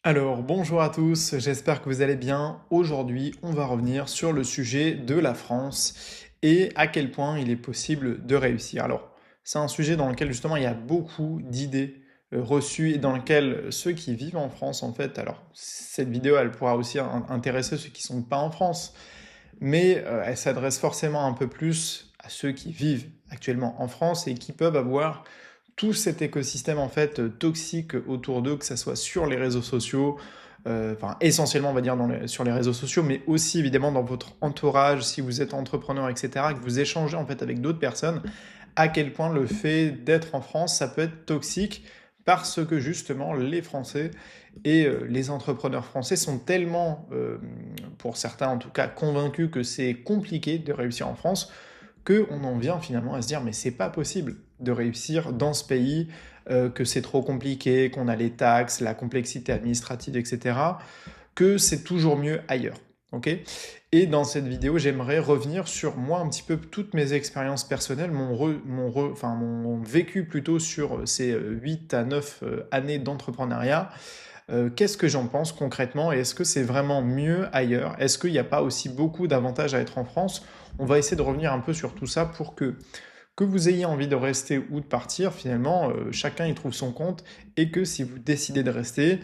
Alors, bonjour à tous, j'espère que vous allez bien. Aujourd'hui, on va revenir sur le sujet de la France et à quel point il est possible de réussir. Alors, c'est un sujet dans lequel justement il y a beaucoup d'idées reçues et dans lequel ceux qui vivent en France, en fait, alors cette vidéo, elle pourra aussi intéresser ceux qui sont pas en France, mais elle s'adresse forcément un peu plus à ceux qui vivent actuellement en France et qui peuvent avoir tout cet écosystème en fait toxique autour d'eux, que ça soit sur les réseaux sociaux, enfin essentiellement on va dire sur les réseaux sociaux, mais aussi évidemment dans votre entourage, si vous êtes entrepreneur, etc., que vous échangez en fait avec d'autres personnes, à quel point le fait d'être en France, ça peut être toxique, parce que justement les Français et les entrepreneurs français sont tellement, pour certains en tout cas, convaincus que c'est compliqué de réussir en France, qu'on en vient finalement à se dire mais c'est pas possible de réussir dans ce pays, que c'est trop compliqué, qu'on a les taxes, la complexité administrative, etc., que c'est toujours mieux ailleurs. Ok. Et dans cette vidéo, j'aimerais revenir sur moi un petit peu toutes mes expériences personnelles, mon vécu plutôt sur ces 8 à 9 années d'entrepreneuriat. Qu'est-ce que j'en pense concrètement et est-ce que c'est vraiment mieux ailleurs? Est-ce qu'il n'y a pas aussi beaucoup d'avantages à être en France? On va essayer de revenir un peu sur tout ça pour que vous ayez envie de rester ou de partir, finalement, chacun y trouve son compte et que si vous décidez de rester,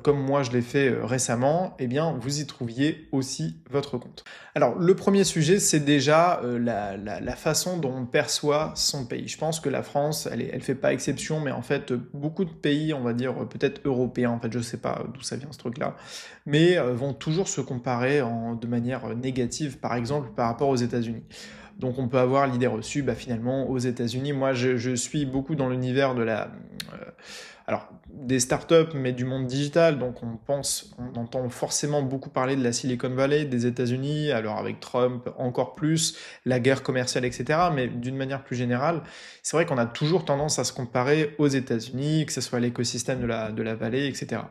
comme moi je l'ai fait récemment, eh bien vous y trouviez aussi votre compte. Alors le premier sujet, c'est déjà la façon dont on perçoit son pays. Je pense que la France, elle fait pas exception, mais en fait beaucoup de pays, on va dire peut-être européens, en fait je sais pas d'où ça vient ce truc-là, mais vont toujours se comparer de manière négative, par exemple par rapport aux États-Unis. Donc on peut avoir l'idée reçue, bah, finalement, aux États-Unis, moi je suis beaucoup dans l'univers de alors des startups, mais du monde digital, donc on entend forcément beaucoup parler de la Silicon Valley, des États-Unis, alors avec Trump encore plus, la guerre commerciale, etc. Mais d'une manière plus générale, c'est vrai qu'on a toujours tendance à se comparer aux États-Unis, que ce soit l'écosystème de la vallée, etc.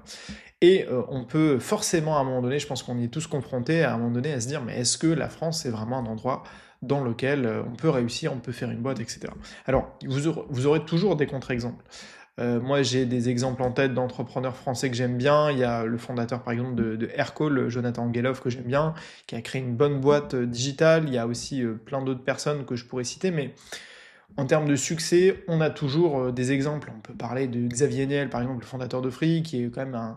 Et on peut forcément à un moment donné, je pense qu'on y est tous confrontés à un moment donné à se dire mais est-ce que la France c'est vraiment un endroit dans lequel on peut réussir, on peut faire une boîte, etc. Alors vous aurez toujours des contre-exemples. Moi j'ai des exemples en tête d'entrepreneurs français que j'aime bien. Il y a le fondateur par exemple de Aircall, Jonathan Angelov, que j'aime bien, qui a créé une bonne boîte digitale. Il y a aussi plein d'autres personnes que je pourrais citer, mais en termes de succès, on a toujours des exemples. On peut parler de Xavier Niel, par exemple, le fondateur de Free, qui est quand même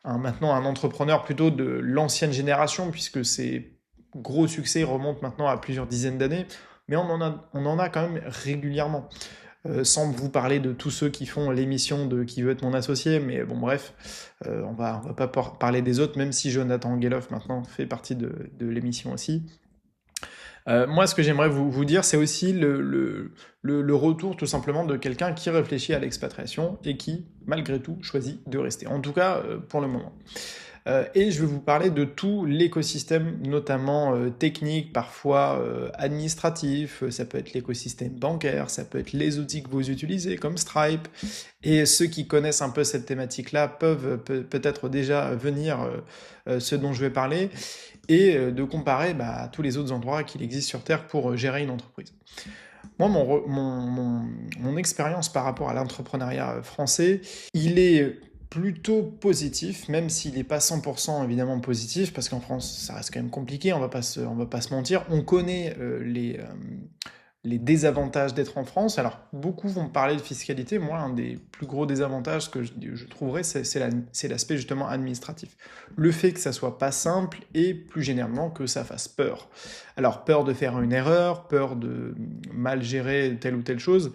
maintenant un entrepreneur plutôt de l'ancienne génération, puisque ses gros succès remontent maintenant à plusieurs dizaines d'années, mais on en a quand même régulièrement. Sans vous parler de tous ceux qui font l'émission de Qui veut être mon associé, mais bon bref, on va pas parler des autres, même si Jonathan Angelov maintenant fait partie de l'émission aussi. Moi, ce que j'aimerais vous dire, c'est aussi le retour tout simplement de quelqu'un qui réfléchit à l'expatriation et qui, malgré tout, choisit de rester. En tout cas, pour le moment. Et je vais vous parler de tout l'écosystème, notamment technique, parfois administratif, ça peut être l'écosystème bancaire, ça peut être les outils que vous utilisez comme Stripe, et ceux qui connaissent un peu cette thématique-là peuvent peut-être déjà venir ce dont je vais parler, et de comparer à tous les autres endroits qu'il existe sur Terre pour gérer une entreprise. Moi, mon expérience par rapport à l'entrepreneuriat français, il est plutôt positif, même s'il n'est pas 100% évidemment positif, parce qu'en France, ça reste quand même compliqué, on va pas se mentir. On connaît les désavantages d'être en France. Alors, beaucoup vont parler de fiscalité. Moi, un des plus gros désavantages que je trouverais, c'est l'aspect justement administratif. Le fait que ça soit pas simple et plus généralement que ça fasse peur. Alors, peur de faire une erreur, peur de mal gérer telle ou telle chose.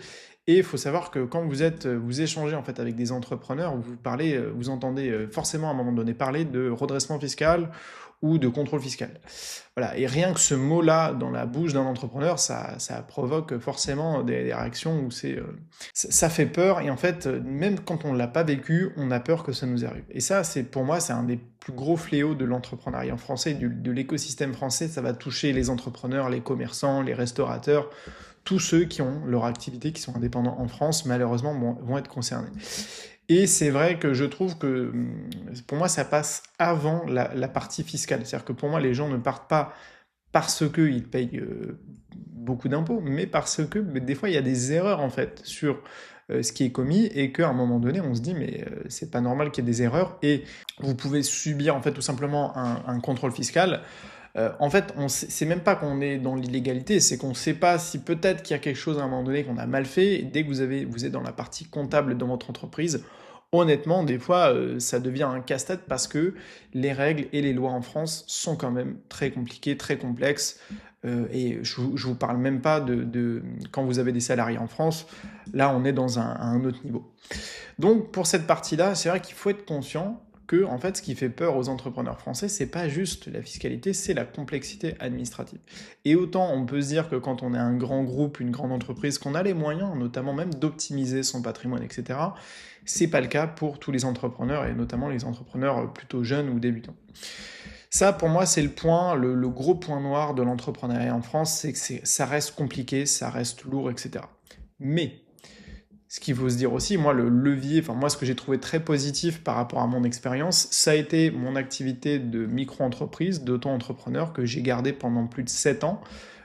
Et il faut savoir que quand vous échangez en fait avec des entrepreneurs, vous entendez forcément à un moment donné parler de redressement fiscal ou de contrôle fiscal. Voilà. Et rien que ce mot-là dans la bouche d'un entrepreneur, ça provoque forcément des réactions où ça fait peur. Et en fait, même quand on ne l'a pas vécu, on a peur que ça nous arrive. Et ça, pour moi, c'est un des plus gros fléaux de l'entrepreneuriat français, de l'écosystème français. Ça va toucher les entrepreneurs, les commerçants, les restaurateurs, tous ceux qui ont leur activité, qui sont indépendants en France, malheureusement, vont être concernés. Et c'est vrai que je trouve que, pour moi, ça passe avant la partie fiscale. C'est-à-dire que pour moi, les gens ne partent pas parce qu'ils payent beaucoup d'impôts, mais parce que des fois, il y a des erreurs, en fait, sur ce qui est commis et qu'à un moment donné, on se dit mais c'est pas normal qu'il y ait des erreurs et vous pouvez subir en fait tout simplement un contrôle fiscal. En fait, c'est même pas qu'on est dans l'illégalité, c'est qu'on sait pas si peut-être qu'il y a quelque chose à un moment donné qu'on a mal fait. Et dès que vous êtes dans la partie comptable de votre entreprise, honnêtement, des fois, ça devient un casse-tête parce que les règles et les lois en France sont quand même très compliquées, très complexes. Et je vous parle même pas quand vous avez des salariés en France. Là, on est dans un autre niveau. Donc, pour cette partie-là, c'est vrai qu'il faut être conscient que, en fait, ce qui fait peur aux entrepreneurs français, c'est pas juste la fiscalité, c'est la complexité administrative. Et autant on peut se dire que quand on est un grand groupe, une grande entreprise, qu'on a les moyens, notamment même d'optimiser son patrimoine, etc., c'est pas le cas pour tous les entrepreneurs, et notamment les entrepreneurs plutôt jeunes ou débutants. Ça, pour moi, c'est le gros point noir de l'entrepreneuriat en France, c'est que ça reste compliqué, ça reste lourd, etc. Mais ce qu'il faut se dire aussi, moi, le levier, enfin moi, ce que j'ai trouvé très positif par rapport à mon expérience, ça a été mon activité de micro-entreprise, d'auto-entrepreneur que j'ai gardé pendant plus de 7 ans.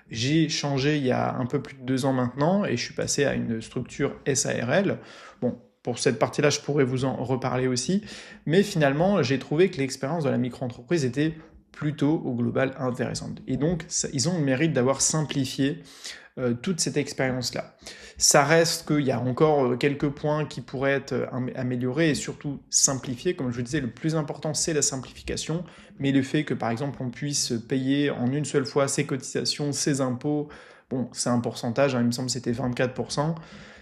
J'ai changé il y a un peu plus de 2 ans maintenant et je suis passé à une structure SARL. Bon, pour cette partie-là, je pourrais vous en reparler aussi, mais finalement, j'ai trouvé que l'expérience de la micro-entreprise était plutôt au global intéressante. Et donc, ils ont le mérite d'avoir simplifié toute cette expérience-là. Ça reste qu'il y a encore quelques points qui pourraient être améliorés et surtout simplifiés. Comme je vous disais, le plus important, c'est la simplification, mais le fait que, par exemple, on puisse payer en une seule fois ses cotisations, ses impôts, bon, c'est un pourcentage, hein, il me semble que c'était 24%,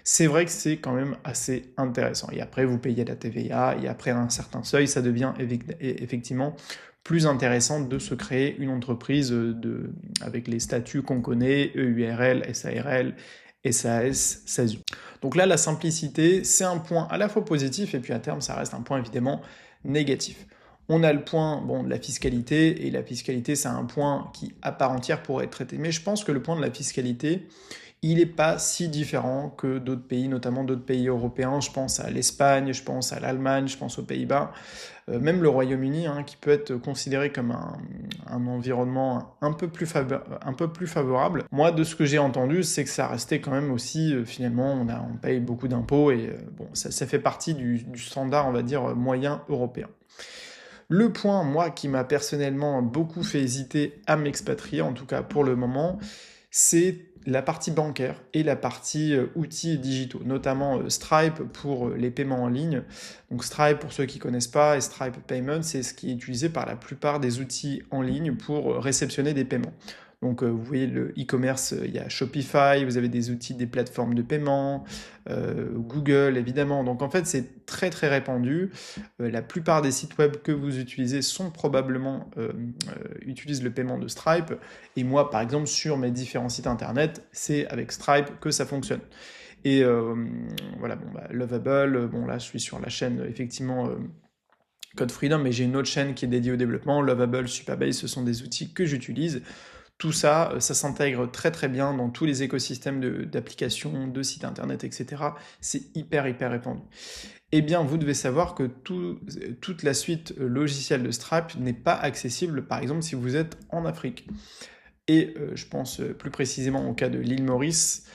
c'est vrai que c'est quand même assez intéressant. Et après, vous payez la TVA, et après un certain seuil, ça devient effectivement plus intéressant de se créer une entreprise avec les statuts qu'on connaît, EURL, SARL, SAS, SASU. Donc là, la simplicité, c'est un point à la fois positif et puis à terme, ça reste un point évidemment négatif. On a le point de la fiscalité, et la fiscalité, c'est un point qui, à part entière, pourrait être traité. Mais je pense que le point de la fiscalité, il n'est pas si différent que d'autres pays, notamment d'autres pays européens. Je pense à l'Espagne, je pense à l'Allemagne, je pense aux Pays-Bas, même le Royaume-Uni, hein, qui peut être considéré comme un environnement un peu plus favorable. Moi, de ce que j'ai entendu, c'est que ça restait quand même aussi, finalement, on paye beaucoup d'impôts, et bon, ça fait partie du standard, on va dire, moyen européen. Le point, moi, qui m'a personnellement beaucoup fait hésiter à m'expatrier, en tout cas pour le moment, c'est la partie bancaire et la partie outils digitaux, notamment Stripe pour les paiements en ligne. Donc Stripe, pour ceux qui ne connaissent pas, et Stripe Payment, c'est ce qui est utilisé par la plupart des outils en ligne pour réceptionner des paiements. Donc vous voyez le e-commerce, il y a Shopify, vous avez des outils, des plateformes de paiement, Google évidemment. Donc en fait c'est très très répandu. La plupart des sites web que vous utilisez sont probablement utilisent le paiement de Stripe. Et moi par exemple sur mes différents sites internet, c'est avec Stripe que ça fonctionne. Et voilà, Lovable, là je suis sur la chaîne effectivement Code Freedom, mais j'ai une autre chaîne qui est dédiée au développement. Lovable, Supabase, ce sont des outils que j'utilise. Tout ça, ça s'intègre très très bien dans tous les écosystèmes d'applications, de sites internet, etc. C'est hyper répandu. Eh bien, vous devez savoir que toute la suite logicielle de Stripe n'est pas accessible, par exemple, si vous êtes en Afrique. Et je pense plus précisément au cas de l'île Maurice,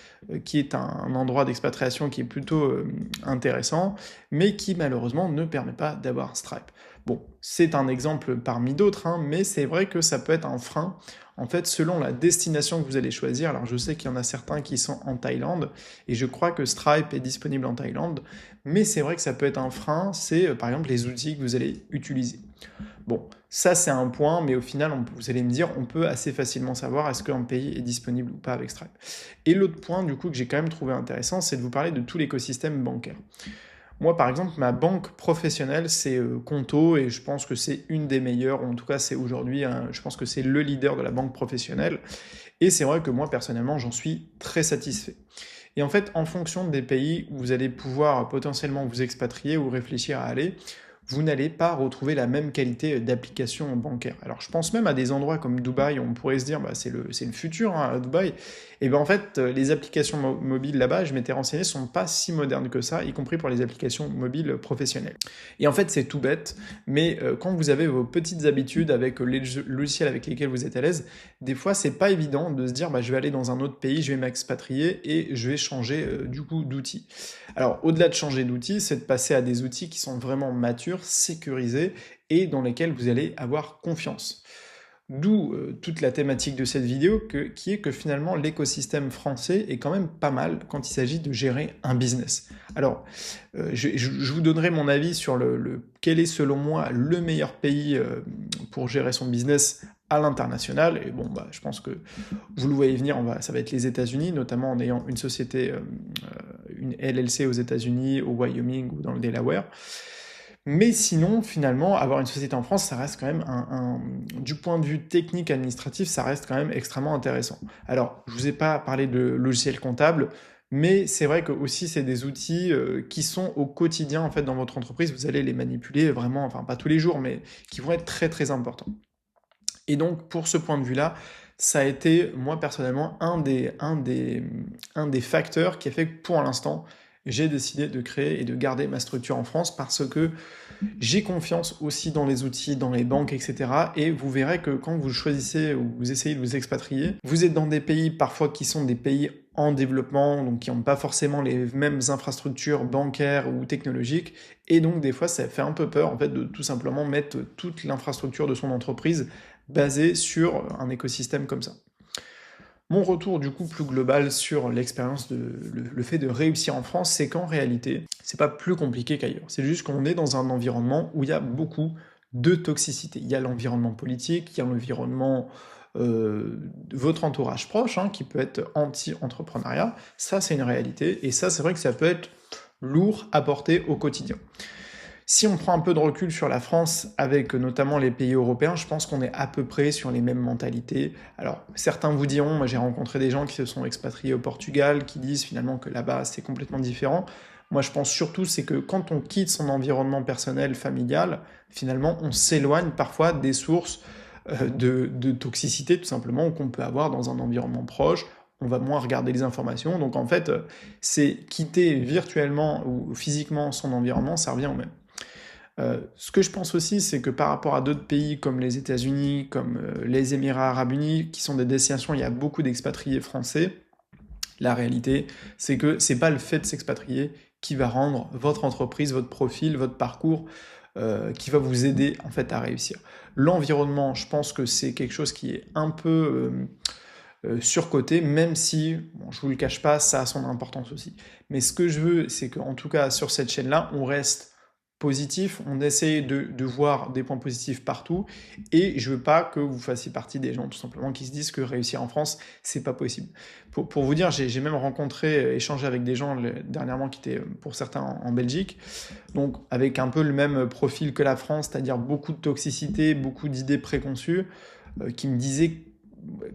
qui est un endroit d'expatriation qui est plutôt intéressant, mais qui malheureusement ne permet pas d'avoir Stripe. Bon, c'est un exemple parmi d'autres, hein, mais c'est vrai que ça peut être un frein, en fait, selon la destination que vous allez choisir. Alors je sais qu'il y en a certains qui sont en Thaïlande, et je crois que Stripe est disponible en Thaïlande, mais c'est vrai que ça peut être un frein, c'est par exemple les outils que vous allez utiliser. Bon, ça c'est un point, mais au final, vous allez me dire, on peut assez facilement savoir est-ce qu'un pays est disponible ou pas avec Stripe. Et l'autre point, du coup, que j'ai quand même trouvé intéressant, c'est de vous parler de tout l'écosystème bancaire. Moi, par exemple, ma banque professionnelle, c'est Conto, et je pense que c'est une des meilleures, ou en tout cas, c'est aujourd'hui, je pense que c'est le leader de la banque professionnelle. Et c'est vrai que moi, personnellement, j'en suis très satisfait. Et en fait, en fonction des pays où vous allez pouvoir potentiellement vous expatrier ou réfléchir à aller, vous n'allez pas retrouver la même qualité d'application bancaire. Alors je pense même à des endroits comme Dubaï, on pourrait se dire bah, c'est le futur hein, à Dubaï. Et bien en fait, les applications mobiles là-bas, je m'étais renseigné, sont pas si modernes que ça, y compris pour les applications mobiles professionnelles. Et en fait, c'est tout bête, mais quand vous avez vos petites habitudes avec les logiciels avec lesquels vous êtes à l'aise, des fois, c'est pas évident de se dire bah, je vais aller dans un autre pays, je vais m'expatrier et je vais changer du coup d'outil. Alors, au-delà de changer d'outil, c'est de passer à des outils qui sont vraiment matures, sécurisés et dans lesquels vous allez avoir confiance. D'où toute la thématique de cette vidéo, qui est que finalement l'écosystème français est quand même pas mal quand il s'agit de gérer un business. Alors, je vous donnerai mon avis sur quel est selon moi le meilleur pays pour gérer son business à l'international. Et bon, bah, je pense que vous le voyez venir, ça va être les États-Unis, notamment en ayant une société, une LLC aux États-Unis, au Wyoming ou dans le Delaware. Mais sinon, finalement, avoir une société en France, ça reste quand même du point de vue technique administratif, ça reste quand même extrêmement intéressant. Alors, je vous ai pas parlé de logiciels comptables, mais c'est vrai que aussi c'est des outils qui sont au quotidien en fait dans votre entreprise. Vous allez les manipuler vraiment, enfin pas tous les jours, mais qui vont être très très importants. Et donc, pour ce point de vue-là, ça a été, moi personnellement, un des facteurs qui a fait que pour l'instant, j'ai décidé de créer et de garder ma structure en France parce que j'ai confiance aussi dans les outils, dans les banques, etc. Et vous verrez que quand vous choisissez ou vous essayez de vous expatrier, vous êtes dans des pays parfois qui sont des pays en développement, donc qui n'ont pas forcément les mêmes infrastructures bancaires ou technologiques, et donc des fois ça fait un peu peur en fait de tout simplement mettre toute l'infrastructure de son entreprise basée sur un écosystème comme ça. Mon retour du coup plus global sur l'expérience le fait de réussir en France, c'est qu'en réalité, c'est pas plus compliqué qu'ailleurs. C'est juste qu'on est dans un environnement où il y a beaucoup de toxicité. Il y a l'environnement politique, il y a l'environnement de votre entourage proche, hein, qui peut être anti-entrepreneuriat. Ça, c'est une réalité. Et ça, c'est vrai que ça peut être lourd à porter au quotidien. Si on prend un peu de recul sur la France, avec notamment les pays européens, je pense qu'on est à peu près sur les mêmes mentalités. Alors, certains vous diront, moi j'ai rencontré des gens qui se sont expatriés au Portugal, qui disent finalement que là-bas c'est complètement différent. Moi je pense surtout c'est que quand on quitte son environnement personnel, familial, finalement on s'éloigne parfois des sources de toxicité tout simplement qu'on peut avoir dans un environnement proche. On va moins regarder les informations. Donc en fait, c'est quitter virtuellement ou physiquement son environnement, ça revient au même. Ce que je pense aussi, c'est que par rapport à d'autres pays comme les États-Unis, comme les Émirats Arabes Unis, qui sont des destinations où il y a beaucoup d'expatriés français, la réalité, c'est que c'est pas le fait de s'expatrier qui va rendre votre entreprise, votre profil, votre parcours, qui va vous aider en fait à réussir. L'environnement, je pense que c'est quelque chose qui est un peu surcoté, même si, bon, je vous le cache pas, ça a son importance aussi. Mais ce que je veux, c'est qu'en tout cas sur cette chaîne-là, on reste positif, on essaye de voir des points positifs partout, et je veux pas que vous fassiez partie des gens tout simplement qui se disent que réussir en France, c'est pas possible. Pour vous dire, j'ai même rencontré, échangé avec des gens dernièrement qui étaient pour certains en Belgique, donc avec un peu le même profil que la France, c'est-à-dire beaucoup de toxicité, beaucoup d'idées préconçues, qui me disaient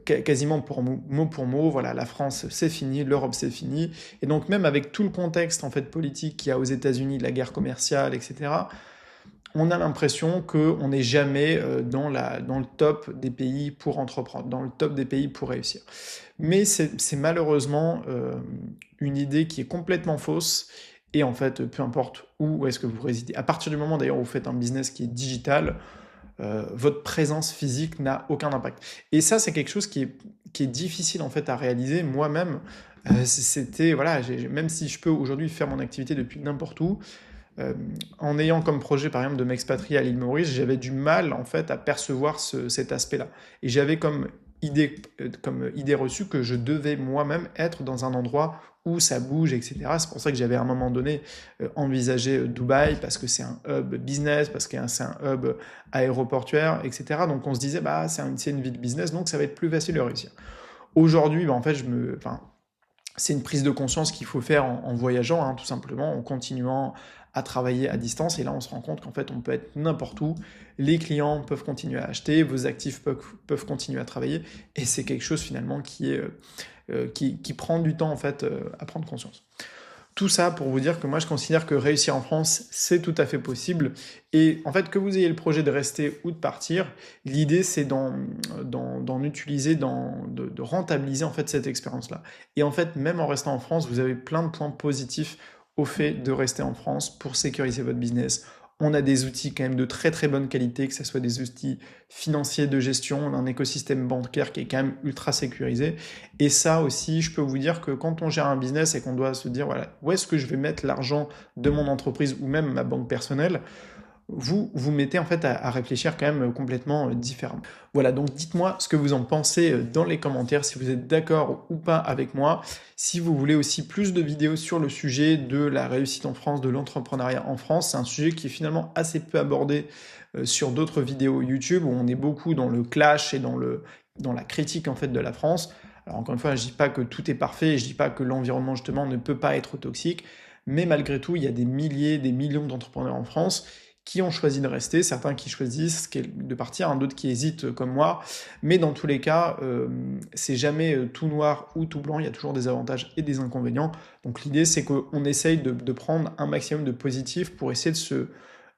quasiment mot pour mot, voilà, la France c'est fini, l'Europe c'est fini, et donc même avec tout le contexte en fait politique qu'il y a aux États-Unis, de la guerre commerciale, etc., on a l'impression qu'on n'est jamais dans le top des pays pour entreprendre, dans le top des pays pour réussir. Mais c'est malheureusement une idée qui est complètement fausse, et en fait, peu importe où est-ce que vous résidez, à partir du moment d'ailleurs où vous faites un business qui est digital, votre présence physique n'a aucun impact. Et ça, c'est quelque chose qui est difficile en fait à réaliser. Moi-même, c'était, voilà, même si je peux aujourd'hui faire mon activité depuis n'importe où, en ayant comme projet par exemple de m'expatrier à l'île Maurice, j'avais du mal en fait à percevoir cet aspect-là. Et j'avais comme idée reçue que je devais moi-même être dans un endroit où ça bouge, etc. C'est pour ça que j'avais à un moment donné envisagé Dubaï, parce que c'est un hub business, parce que c'est un hub aéroportuaire, etc. Donc on se disait, bah, c'est une ville business, donc ça va être plus facile de réussir. Aujourd'hui, bah, en fait, c'est une prise de conscience qu'il faut faire en voyageant, hein, tout simplement, en continuant à travailler à distance. Et là, on se rend compte qu'en fait, on peut être n'importe où. Les clients peuvent continuer à acheter, vos actifs peuvent continuer à travailler. Et c'est quelque chose finalement qui prend du temps en fait à prendre conscience. Tout ça pour vous dire que moi je considère que réussir en France, c'est tout à fait possible. Et en fait, que vous ayez le projet de rester ou de partir, l'idée c'est d'en utiliser, de rentabiliser en fait cette expérience-là. Et en fait, même en restant en France, vous avez plein de points positifs au fait de rester en France pour sécuriser votre business. On a des outils quand même de très très bonne qualité, que ce soit des outils financiers de gestion, on a un écosystème bancaire qui est quand même ultra sécurisé. Et ça aussi, je peux vous dire que quand on gère un business et qu'on doit se dire, voilà, où est-ce que je vais mettre l'argent de mon entreprise ou même ma banque personnelle, vous mettez en fait à réfléchir quand même complètement différemment. Voilà, donc dites-moi ce que vous en pensez dans les commentaires, si vous êtes d'accord ou pas avec moi. Si vous voulez aussi plus de vidéos sur le sujet de la réussite en France, de l'entrepreneuriat en France, c'est un sujet qui est finalement assez peu abordé sur d'autres vidéos YouTube, où on est beaucoup dans le clash et dans la critique en fait de la France. Alors encore une fois, je dis pas que tout est parfait, je dis pas que l'environnement justement ne peut pas être toxique, mais malgré tout, il y a des milliers, des millions d'entrepreneurs en France qui ont choisi de rester, certains qui choisissent de partir, d'autres qui hésitent comme moi, mais dans tous les cas, c'est jamais tout noir ou tout blanc, il y a toujours des avantages et des inconvénients. Donc l'idée c'est qu'on essaye de prendre un maximum de positif pour essayer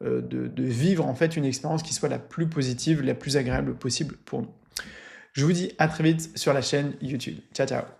de vivre en fait une expérience qui soit la plus positive, la plus agréable possible pour nous. Je vous dis à très vite sur la chaîne YouTube. Ciao ciao.